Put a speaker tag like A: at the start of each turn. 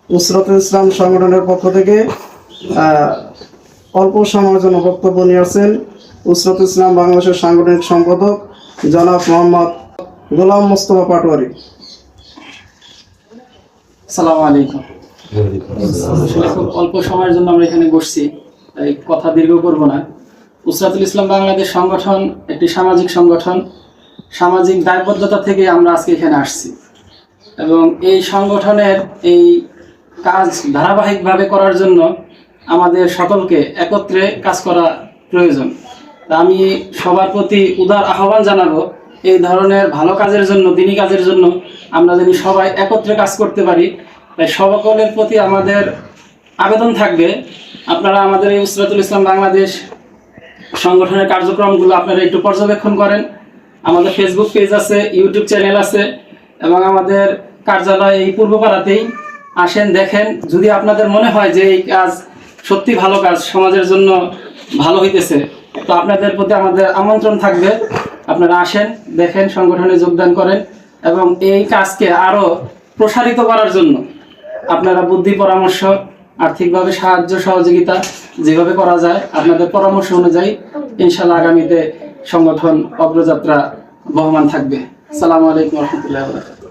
A: নুসরাতুল ইসলাম সংগঠনের পক্ষ থেকে অল্প সময়ের জন্য বক্তব্য নিয়ে আসছেন নুসরাতুল ইসলাম বাংলাদেশের সাংগঠনিক সম্পাদক জনাব মোহাম্মদ গোলাম মোস্তফা পাটোয়ারি।
B: আসসালামু আলাইকুম। খুব অল্প সময়ের জন্য আমরা এখানে বসছি, তাই কথা দীর্ঘ করব না। নুসরাতুল ইসলাম বাংলাদেশ সংগঠন একটি সামাজিক সংগঠন। সামাজিক দায়বদ্ধতা থেকে আমরা আজকে এখানে আসছি এবং এই সংগঠনের এই কাজ ধারাবাহিকভাবে করার জন্য আমাদের সকলকে একত্রে কাজ করা প্রয়োজন। আমি সবার প্রতি উদার আহ্বান জানাবো, এই ধরনের ভালো কাজের জন্য, দিনী কাজের জন্য আমরা যদি সবাই একত্রে কাজ করতে পারি। তাই সকলের প্রতি আমাদের আবেদন থাকবে, আপনারা আমাদের এই নুসরাতুল ইসলাম বাংলাদেশ সংগঠনের কার্যক্রমগুলো আপনারা একটু পর্যবেক্ষণ করেন। আমাদের ফেসবুক পেজ আছে, ইউটিউব চ্যানেল আছে এবং আমাদের কার্যালয় এই পূর্বপাড়াতেই। আসেন, দেখেন। যদি আপনাদের মনে হয় যে এই কাজ সত্যি ভালো কাজ, সমাজের জন্য ভালো হইতেছে, তো আপনাদের প্রতি আমাদের আমন্ত্রণ থাকবে। আপনারা আসেন, দেখেন, সংগঠনে যোগদান করেন এবং এই কাজকে আরও প্রসারিত করার জন্য আপনারা বুদ্ধি পরামর্শ, আর্থিকভাবে সাহায্য সহযোগিতা যেভাবে করা যায় আপনাদের পরামর্শ অনুযায়ী ইনশাআল্লাহ আগামীতে সংগঠন অগ্রযাত্রা বহমান থাকবে। আসসালামু আলাইকুম ওয়া রাহমাতুল্লাহি ওয়া বারাকাতুহু।